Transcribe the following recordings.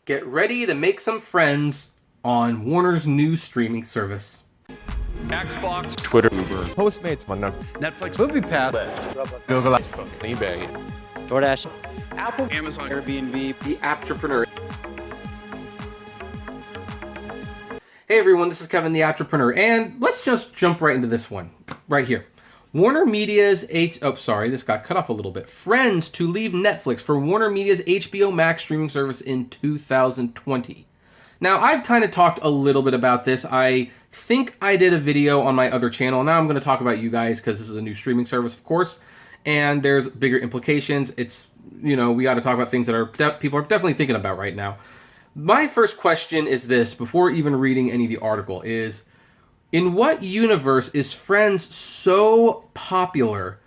Get ready to make some friends on Warner's new streaming service. Xbox, Twitter, Uber, Postmates, Netflix, MoviePass, Google, Facebook, eBay, DoorDash, Apple, Amazon, Airbnb, The Apptrepreneur. Hey everyone, this is Kevin the Apptrepreneur, and let's just jump right into this one, right here. Warner Media's this got cut off a little bit. Friends to leave Netflix for Warner Media's HBO Max streaming service in 2020. Now, I've kind of talked a little bit about this. I think I did a video on my other channel. Now I'm going to talk about you guys because this is a new streaming service, of course, and there's bigger implications. It's, we got to talk about things that people are definitely thinking about right now. My first question is this, before even reading any of the article, is in what universe is Friends so popular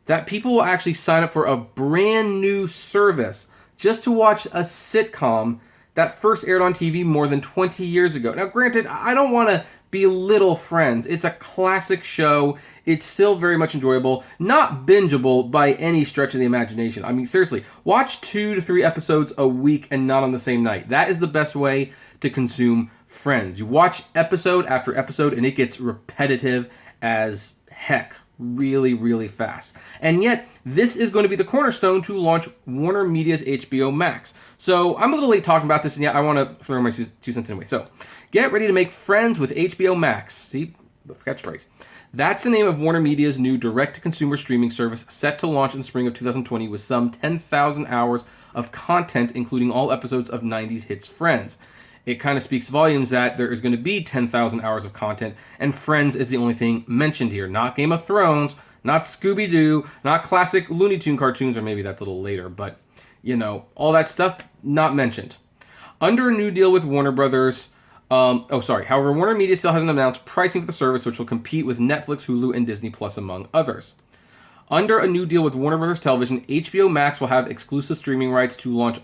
that people will actually sign up for a brand new service just to watch a sitcom that first aired on TV more than 20 years ago? Now, granted, I don't want to belittle Friends. It's a classic show. It's still very much enjoyable. Not bingeable by any stretch of the imagination. I mean, seriously, watch 2 to 3 episodes a week and not on the same night. That is the best way to consume Friends. You watch episode after episode and it gets repetitive as heck really, really fast. And yet, this is going to be the cornerstone to launch Warner Media's HBO Max. So, I'm a little late talking about this, and yet I want to throw my 2 cents anyway. So, get ready to make friends with HBO Max. See, the catchphrase. That's the name of Warner Media's new direct-to-consumer streaming service set to launch in the spring of 2020 with some 10,000 hours of content, including all episodes of 90s hits Friends. It kind of speaks volumes that there is going to be 10,000 hours of content, and Friends is the only thing mentioned here. Not Game of Thrones, not Scooby-Doo, not classic Looney Tune cartoons, or maybe that's a little later, but, all that stuff, not mentioned. Under a new deal with Warner Brothers, however, Warner Media still hasn't announced pricing for the service, which will compete with Netflix, Hulu, and Disney Plus, among others. Under a new deal with Warner Brothers Television, HBO Max will have exclusive streaming rights to launch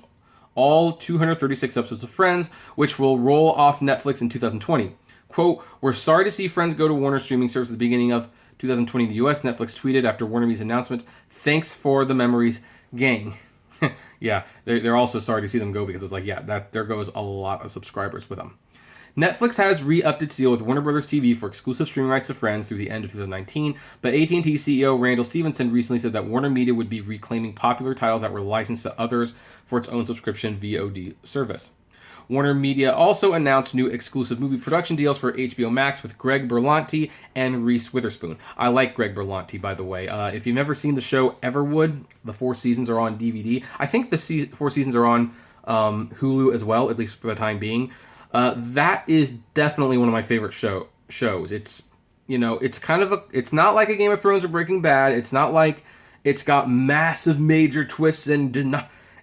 all 236 episodes of Friends, which will roll off Netflix in 2020. Quote, "We're sorry to see Friends go to Warner streaming service at the beginning of 2020 in the US," Netflix tweeted after Warner Media's announcement. "Thanks for the memories, gang." Yeah, they're also sorry to see them go because it's like, there goes a lot of subscribers with them. Netflix has re-upped its deal with Warner Bros. TV for exclusive streaming rights to Friends through the end of 2019, but AT&T CEO Randall Stevenson recently said that Warner Media would be reclaiming popular titles that were licensed to others for its own subscription VOD service. Warner Media also announced new exclusive movie production deals for HBO Max with Greg Berlanti and Reese Witherspoon. I like Greg Berlanti, by the way. If you've never seen the show Everwood, the 4 seasons are on DVD. I think the 4 seasons are on Hulu as well, at least for the time being. That is definitely one of my favorite shows. It's, it's not like a Game of Thrones or Breaking Bad. It's not like it's got massive major twists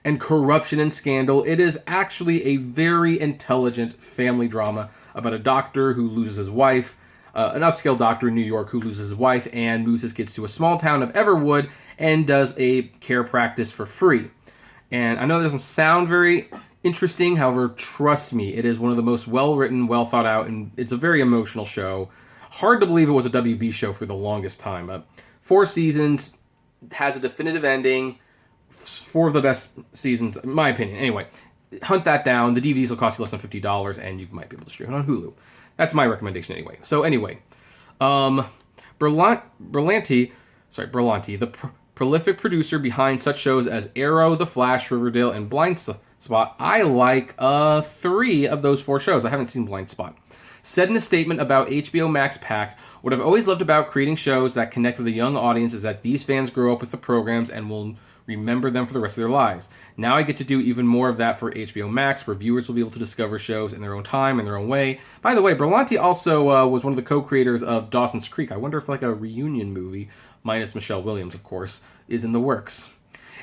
and corruption and scandal. It is actually a very intelligent family drama about a doctor who loses his wife, an upscale doctor in New York who loses his wife and moves his kids to a small town of Everwood and does a care practice for free. And I know it doesn't sound very interesting, however, trust me, it is one of the most well-written, well-thought-out, and it's a very emotional show. Hard to believe it was a WB show for the longest time. 4 seasons, has a definitive ending, 4 of the best seasons, in my opinion. Anyway, hunt that down. The DVDs will cost you less than $50, and you might be able to stream it on Hulu. That's my recommendation anyway. So anyway, Berlanti, the prolific producer behind such shows as Arrow, The Flash, Riverdale, and Blind Spot. I like 3 of those 4 shows. I haven't seen Blind Spot. Said in a statement about HBO Max Pack, "What I've always loved about creating shows that connect with a young audience is that these fans grow up with the programs and will remember them for the rest of their lives. Now I get to do even more of that for HBO Max, where viewers will be able to discover shows in their own time, in their own way." By the way, Berlanti also was one of the co-creators of Dawson's Creek. I wonder if like a reunion movie, minus Michelle Williams, of course, is in the works.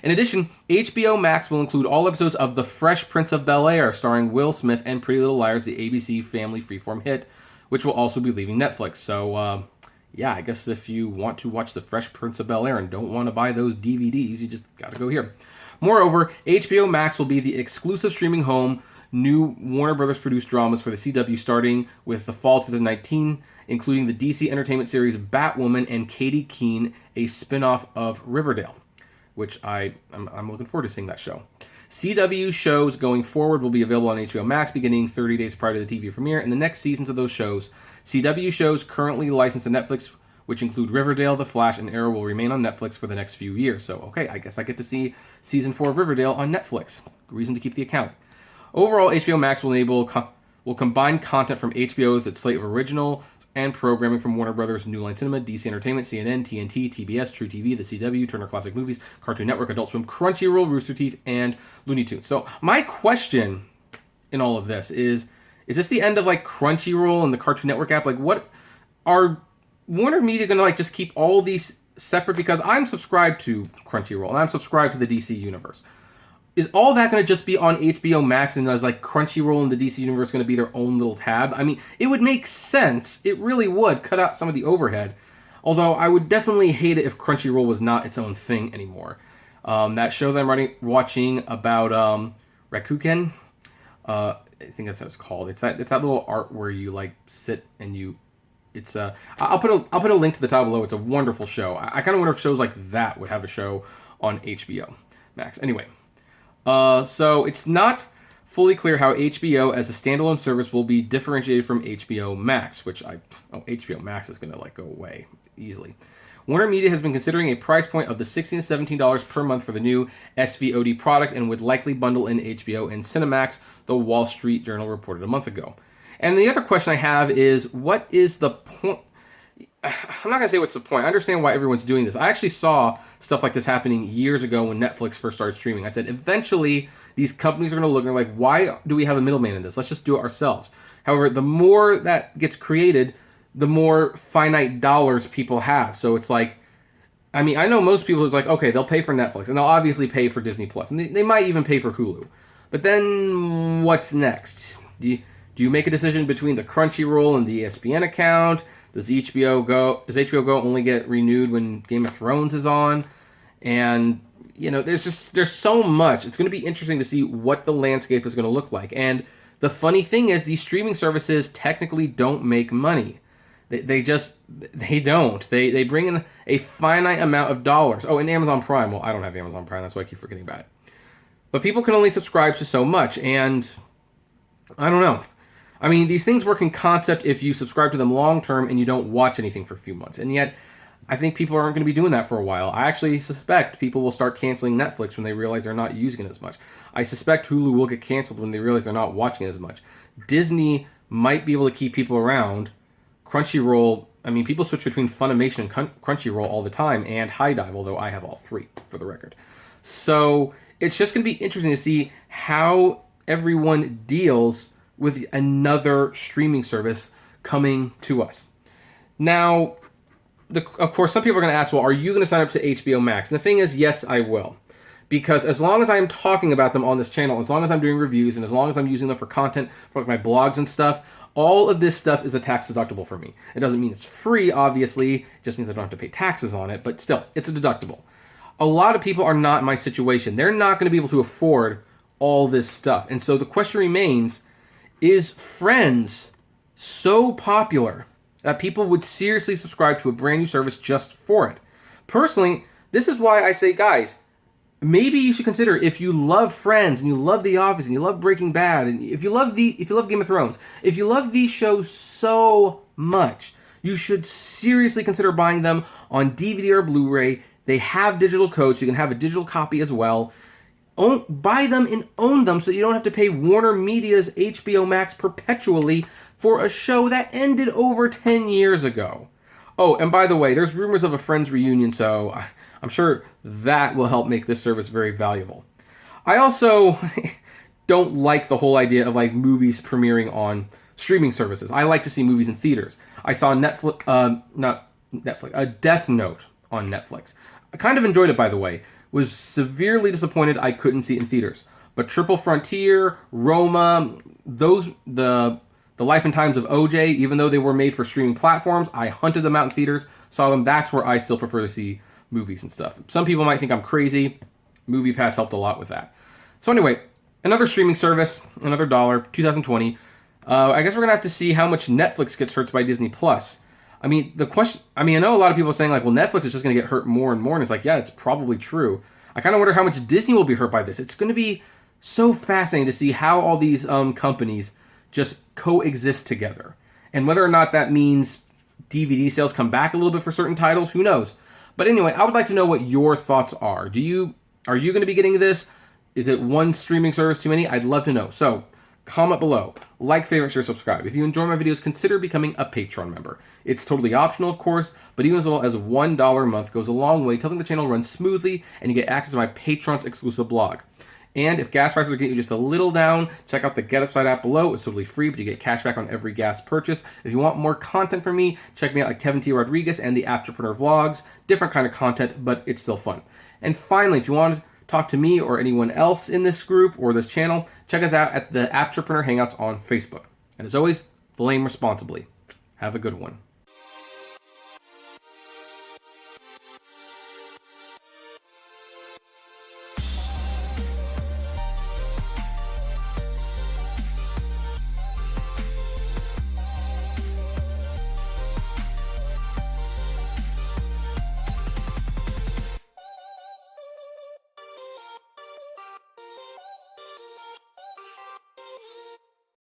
In addition, HBO Max will include all episodes of The Fresh Prince of Bel-Air, starring Will Smith, and Pretty Little Liars, the ABC family freeform hit, which will also be leaving Netflix. So, I guess if you want to watch The Fresh Prince of Bel-Air and don't want to buy those DVDs, you just gotta go here. Moreover, HBO Max will be the exclusive streaming home new Warner Brothers produced dramas for the CW starting with the fall 2019, including the DC Entertainment series Batwoman and Katie Keene, a spin-off of Riverdale, which I'm looking forward to seeing that show. CW shows going forward will be available on HBO Max beginning 30 days prior to the TV premiere, and the next seasons of those shows. CW shows currently licensed to Netflix, which include Riverdale, The Flash, and Arrow, will remain on Netflix for the next few years. So, okay, I guess I get to see season 4 of Riverdale on Netflix. Reason to keep the account. Overall, HBO Max will combine content from HBO with its slate of original and programming from Warner Brothers, New Line Cinema, DC Entertainment, CNN, TNT, TBS, True TV, The CW, Turner Classic Movies, Cartoon Network, Adult Swim, Crunchyroll, Rooster Teeth, and Looney Tunes. So my question in all of this is this the end of like Crunchyroll and the Cartoon Network app? Like, what are Warner Media going to like just keep all these separate? Because I'm subscribed to Crunchyroll and I'm subscribed to the DC Universe. Is all that going to just be on HBO Max, and is like Crunchyroll and the DC Universe going to be their own little tab? I mean, it would make sense. It really would cut out some of the overhead. Although I would definitely hate it if Crunchyroll was not its own thing anymore. That show that I'm watching about Rakuken, I think that's what it's called. It's that little art where you like sit and you. It's I'll put a link to the top below. It's a wonderful show. I kind of wonder if shows like that would have a show on HBO Max. Anyway. So it's not fully clear how HBO as a standalone service will be differentiated from HBO Max, which HBO Max is going to like go away easily. Warner Media has been considering a price point of the $16 to $17 per month for the new SVOD product and would likely bundle in HBO and Cinemax, the Wall Street Journal reported a month ago. And the other question I have is, what is the point? I'm not going to say what's the point. I understand why everyone's doing this. I actually saw stuff like this happening years ago when Netflix first started streaming. I said, eventually, these companies are going to look and they're like, why do we have a middleman in this? Let's just do it ourselves. However, the more that gets created, the more finite dollars people have. So it's like, I mean, I know most people who's like, okay, they'll pay for Netflix, and they'll obviously pay for Disney Plus, and they might even pay for Hulu. But then, what's next? Do you make a decision between the Crunchyroll and the ESPN account? Does HBO Go only get renewed when Game of Thrones is on? And, you know, there's so much. It's going to be interesting to see what the landscape is going to look like. And the funny thing is, these streaming services technically don't make money. They don't. They bring in a finite amount of dollars. Oh, and Amazon Prime. Well, I don't have Amazon Prime. That's why I keep forgetting about it. But people can only subscribe to so much. And I don't know. I mean, these things work in concept if you subscribe to them long term and you don't watch anything for a few months. And yet, I think people aren't going to be doing that for a while. I actually suspect people will start canceling Netflix when they realize they're not using it as much. I suspect Hulu will get canceled when they realize they're not watching it as much. Disney might be able to keep people around. Crunchyroll, I mean, people switch between Funimation and Crunchyroll all the time, and High Dive, although I have all three, for the record. So, it's just going to be interesting to see how everyone deals with another streaming service coming to us. Now, of course, some people are going to ask, well, are you going to sign up to HBO Max? And the thing is, yes, I will. Because as long as I am talking about them on this channel, as long as I'm doing reviews, and as long as I'm using them for content, for like my blogs and stuff, all of this stuff is a tax deductible for me. It doesn't mean it's free, obviously. It just means I don't have to pay taxes on it. But still, it's a deductible. A lot of people are not in my situation. They're not going to be able to afford all this stuff. And so the question remains, is Friends so popular that people would seriously subscribe to a brand new service just for it? Personally, this is why I say, guys, maybe you should consider, if you love Friends and you love The Office and you love Breaking Bad and if you love Game of Thrones, if you love these shows so much, you should seriously consider buying them on DVD or Blu-ray. They have digital codes, so you can have a digital copy as well. Buy them and own them so that you don't have to pay Warner Media's HBO Max perpetually for a show that ended over 10 years ago. Oh, and by the way, there's rumors of a Friends reunion, so I'm sure that will help make this service very valuable. I also don't like the whole idea of like movies premiering on streaming services. I like to see movies in theaters. I saw Death Note on Netflix. I kind of enjoyed it, by the way. Was severely disappointed I couldn't see it in theaters. But Triple Frontier, Roma, the Life and Times of OJ, even though they were made for streaming platforms, I hunted them out in theaters, saw them. That's where I still prefer to see movies and stuff. Some people might think I'm crazy. MoviePass helped a lot with that. So anyway, another streaming service, another dollar, 2020. I guess we're gonna have to see how much Netflix gets hurt by Disney Plus. I mean, I know a lot of people are saying like, well, Netflix is just going to get hurt more and more. And it's like, yeah, it's probably true. I kind of wonder how much Disney will be hurt by this. It's going to be So fascinating to see how all these companies just coexist together. And whether or not that means DVD sales come back a little bit for certain titles, who knows? But anyway, I would like to know what your thoughts are. Are you going to be getting this? Is it one streaming service too many? I'd love to know. So comment below, like, favorite, share, subscribe. If you enjoy my videos, consider becoming a Patreon member. It's totally optional, of course, but even as little as $1 a month goes a long way to helping the channel run smoothly, and you get access to my Patreon's exclusive blog. And if gas prices are getting you just a little down, check out the Get Upside app below. It's totally free, but you get cash back on every gas purchase. If you want more content from me, check me out at Kevin T. Rodriguez and the Apptrepreneur vlogs. Different kind of content, but it's still fun. And finally, if you want to talk to me or anyone else in this group or this channel, check us out at the Apptrepreneur Hangouts on Facebook. And as always, flame responsibly. Have a good one.